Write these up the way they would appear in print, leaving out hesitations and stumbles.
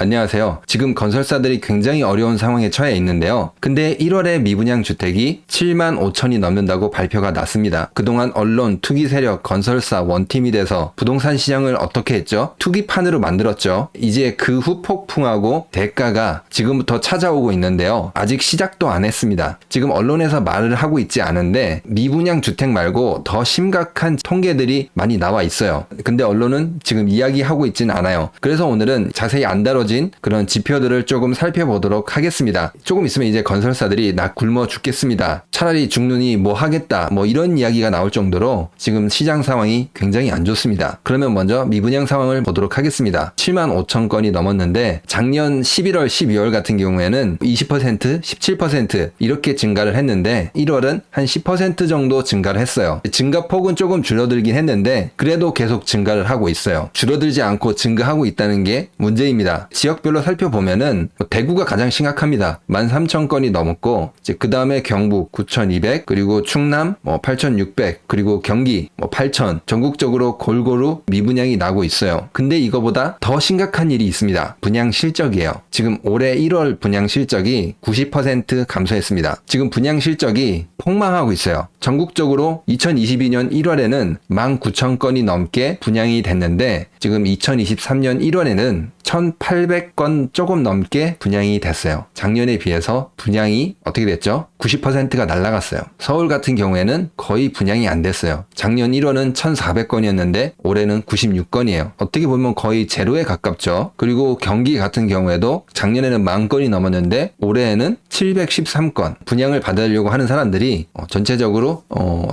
안녕하세요. 지금 건설사들이 굉장히 어려운 상황에 처해 있는데요. 근데 1월에 미분양 주택이 7만 5천이 넘는다고 발표가 났습니다. 그동안 언론, 투기 세력, 건설사, 원팀이 돼서 부동산 시장을 어떻게 했죠? 투기판으로 만들었죠. 이제 그 후 폭풍하고 대가가 지금부터 찾아오고 있는데요. 아직 시작도 안 했습니다. 지금 언론에서 말을 하고 있지 않은데 미분양 주택 말고 더 심각한 통계들이 많이 나와 있어요. 근데 언론은 지금 이야기하고 있진 않아요. 그래서 오늘은 자세히 안 다뤄진 그런 지표들을 조금 살펴보도록 하겠습니다. 조금 있으면 이제 건설사들이 나 굶어 죽겠습니다. 차라리 죽느니 뭐 하겠다. 뭐 이런 이야기가 나올 정도로 지금 시장 상황이 굉장히 안 좋습니다. 그러면 먼저 미분양 상황을 보도록 하겠습니다. 7만 5천 건이 넘었는데 작년 11월, 12월 같은 경우에는 20%, 17% 이렇게 증가를 했는데 1월은 한 10% 정도 증가를 했어요. 증가폭은 조금 줄어들긴 했는데 그래도 계속 증가를 하고 있어요. 줄어들지 않고 증가하고 있다는 게 문제입니다. 지역별로 살펴보면은 대구가 가장 심각합니다. 13,000건이 넘었고 그 다음에 경북 9,200 그리고 충남 8,600 그리고 경기 8,000 전국적으로 골고루 미분양이 나고 있어요. 근데 이거보다 더 심각한 일이 있습니다. 분양 실적이에요. 지금 올해 1월 분양 실적이 90% 감소했습니다. 지금 분양 실적이 폭망하고 있어요. 전국적으로 2022년 1월에는 19,000건이 넘게 분양이 됐는데 지금 2023년 1월에는 1,800건 조금 넘게 분양이 됐어요. 작년에 비해서 분양이 어떻게 됐죠? 90%가 날아갔어요. 서울 같은 경우에는 거의 분양이 안 됐어요. 작년 1월은 1,400건이었는데 올해는 96건이에요. 어떻게 보면 거의 제로에 가깝죠. 그리고 경기 같은 경우에도 작년에는 10,000건이 넘었는데 올해에는 713건. 분양을 받으려고 하는 사람들이 전체적으로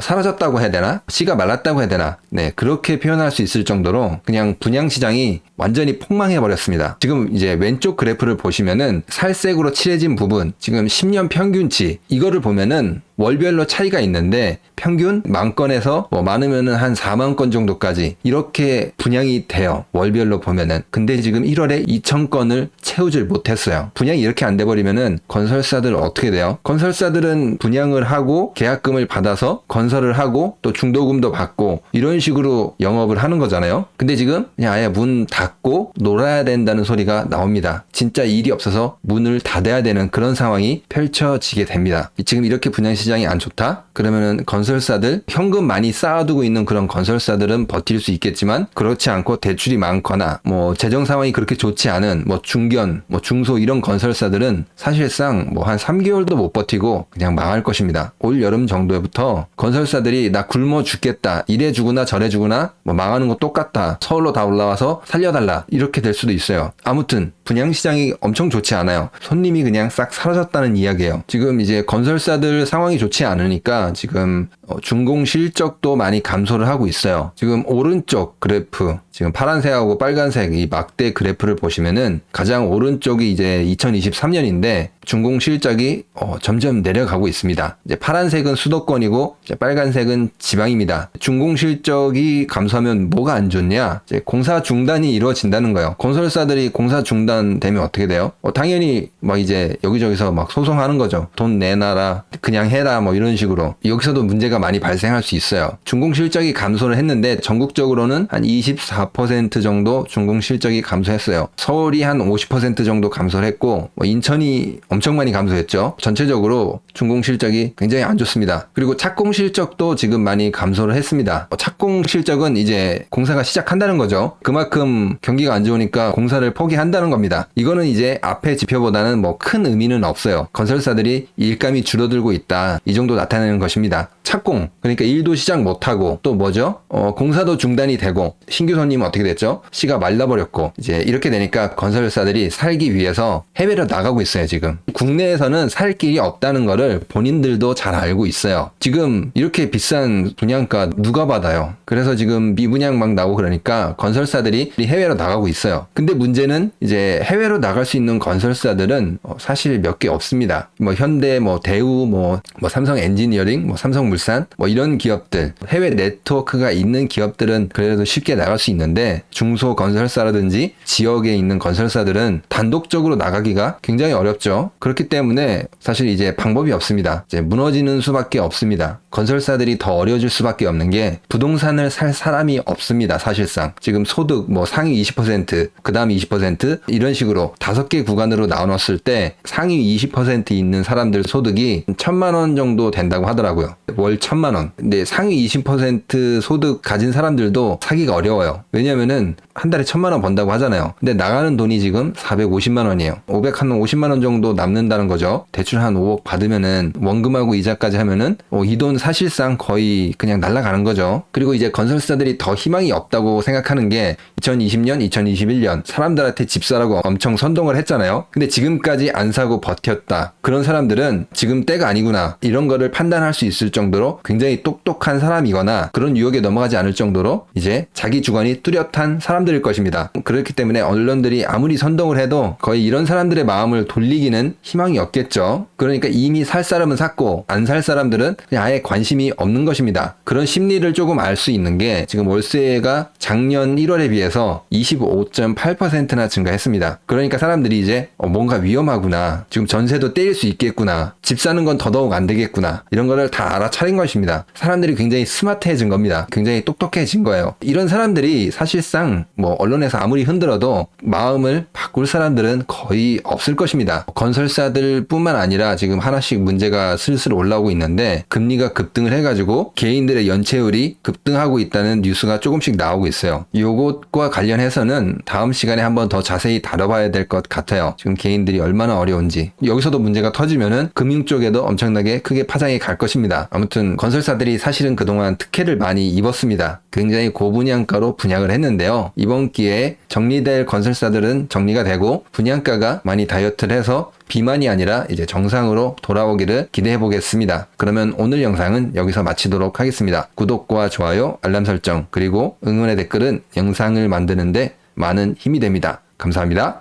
사라졌다고 해야 되나? 씨가 말랐다고 해야 되나? 네, 그렇게 표현할 수 있을 정도로 그냥 분양 시장이 완전히 폭망해 버렸습니다. 지금 이제 왼쪽 그래프를 보시면은 살색으로 칠해진 부분, 지금 10년 평균치 이거를 보면은 월별로 차이가 있는데 평균 10,000건에서 많으면은 한 4만 건 정도까지 이렇게 분양이 돼요. 월별로 보면은. 근데 지금 1월에 2,000건을 채우질 못했어요. 분양이 이렇게 안 돼버리면은 건설사들 어떻게 돼요? 건설사들은 분양을 하고 계약금을 받아서 건설을 하고 또 중도금도 받고 이런 식으로 영업을 하는 거잖아요. 근데 지금 그냥 아예 문 닫고 놀아야 된다는 소리가 나옵니다. 진짜 일이 없어서 문을 닫아야 되는 그런 상황이 펼쳐지게 됩니다. 지금 이렇게 분양 시장이 안 좋다? 그러면은 건설사들 현금 많이 쌓아두고 있는 그런 건설사들은 버틸 수 있겠지만 그렇지 않고 대출이 많거나 재정 상황이 그렇게 좋지 않은 중견, 중소 이런 건설사들은 사실상 한 3개월도 못 버티고 그냥 망할 것입니다. 올 여름 정도부터 건설사들이 나 굶어 죽겠다. 이래 주구나 저래 주구나 망하는 거 똑같다. 서울로 다 올라와서 살려달라. 이렇게 될 수도 있어요. 아무튼 분양 시장이 엄청 좋지 않아요. 손님이 그냥 싹 사라졌다는 이야기예요. 지금 이제 건설사들 상황이 좋지 않으니까 지금 준공 실적도 많이 감소를 하고 있어요. 지금 오른쪽 그래프, 지금 파란색하고 빨간색 이 막대 그래프를 보시면은 가장 오른쪽이 이제 2023년인데 준공 실적이 점점 내려가고 있습니다. 이제 파란색은 수도권이고 이제 빨간색은 지방입니다. 준공 실적이 감소하면 뭐가 안 좋냐? 이제 공사 중단이 이루어진다는 거예요. 건설사들이 공사 중단되면 어떻게 돼요? 당연히 이제 여기저기서 소송하는 거죠. 돈 내놔라, 그냥 해라 이런 식으로. 여기서도 문제가 많이 발생할 수 있어요. 준공 실적이 감소를 했는데 전국적으로는 한 24% 정도 준공 실적이 감소했어요. 서울이 한 50% 정도 감소를 했고 인천이 엄청 많이 감소했죠. 전체적으로 준공 실적이 굉장히 안 좋습니다. 그리고 착공 실적도 지금 많이 감소를 했습니다. 착공 실적은 이제 공사가 시작한다는 거죠. 그만큼 경기가 안 좋으니까 공사를 포기한다는 겁니다. 이거는 이제 앞의 지표보다는 큰 의미는 없어요. 건설사들이 일감이 줄어들고 있다. 이 정도 나타내는 것입니다. 착공, 그러니까 일도 시작 못하고 또 뭐죠? 공사도 중단이 되고 신규 손님은 어떻게 됐죠? 씨가 말라버렸고 이제 이렇게 되니까 건설사들이 살기 위해서 해외로 나가고 있어요. 지금 국내에서는 살 길이 없다는 거를 본인들도 잘 알고 있어요. 지금 이렇게 비싼 분양가 누가 받아요? 그래서 지금 미분양 막 나오고 그러니까 건설사들이 해외로 나가고 있어요. 근데 문제는 이제 해외로 나갈 수 있는 건설사들은 사실 몇 개 없습니다. 현대, 대우, 삼성 엔지니어링, 삼성 물산 이런 기업들, 해외 네트워크가 있는 기업들은 그래도 쉽게 나갈 수 있는데 있는데 중소건설사라든지 지역에 있는 건설사들은 단독적으로 나가기가 굉장히 어렵죠. 그렇기 때문에 사실 이제 방법이 없습니다. 이제 무너지는 수밖에 없습니다. 건설사들이 더 어려워질 수밖에 없는 게 부동산을 살 사람이 없습니다. 사실상 지금 소득 뭐 상위 20%, 그 다음 20% 이런 식으로 5개 구간으로 나눠놨을 때 상위 20% 있는 사람들 소득이 1,000만 원 정도 된다고 하더라고요. 월 1,000만 원. 근데 상위 20% 소득 가진 사람들도 사기가 어려워요. 왜냐면은 한 달에 1,000만 원 번다고 하잖아요. 근데 나가는 돈이 지금 450만 원이에요. 50만 원 정도 남는다는 거죠. 대출 한 5억 받으면은 원금하고 이자까지 하면은 이 돈 사실상 거의 그냥 날아가는 거죠. 그리고 이제 건설사들이 더 희망이 없다고 생각하는 게 2020년, 2021년 사람들한테 집 사라고 엄청 선동을 했잖아요. 근데 지금까지 안 사고 버텼다. 그런 사람들은 지금 때가 아니구나. 이런 거를 판단할 수 있을 정도로 굉장히 똑똑한 사람이거나 그런 유혹에 넘어가지 않을 정도로 이제 자기 주관이 뚜렷한 사람들일 것입니다. 그렇기 때문에 언론들이 아무리 선동을 해도 거의 이런 사람들의 마음을 돌리기는 희망이 없겠죠. 그러니까 이미 살 사람은 샀고 안 살 사람들은 그냥 아예 관심이 없는 것입니다. 그런 심리를 조금 알 수 있는 게 지금 월세가 작년 1월에 비해서 25.8%나 증가했습니다. 그러니까 사람들이 이제 뭔가 위험하구나. 지금 전세도 떼일 수 있겠구나. 집 사는 건 더더욱 안 되겠구나. 이런 거를 다 알아차린 것입니다. 사람들이 굉장히 스마트해진 겁니다. 굉장히 똑똑해진 거예요. 이런 사람들이 사실상 뭐 언론에서 아무리 흔들어도 마음을 바꿀 사람들은 거의 없을 것입니다. 건설사들 뿐만 아니라 지금 하나씩 문제가 슬슬 올라오고 있는데 금리가 급등을 해가지고 개인들의 연체율이 급등하고 있다는 뉴스가 조금씩 나오고 있어요. 요것과 관련해서는 다음 시간에 한번 더 자세히 다뤄봐야 될 것 같아요. 지금 개인들이 얼마나 어려운지. 여기서도 문제가 터지면은 금융 쪽에도 엄청나게 크게 파장이 갈 것입니다. 아무튼 건설사들이 사실은 그동안 특혜를 많이 입었습니다. 굉장히 고분양가로 분양을 했는데요. 이번 기회에 정리될 건설사들은 정리가 되고 분양가가 많이 다이어트를 해서 비만이 아니라 이제 정상으로 돌아오기를 기대해 보겠습니다. 그러면 오늘 영상은 여기서 마치도록 하겠습니다. 구독과 좋아요, 알람 설정, 그리고 응원의 댓글은 영상을 만드는데 많은 힘이 됩니다. 감사합니다.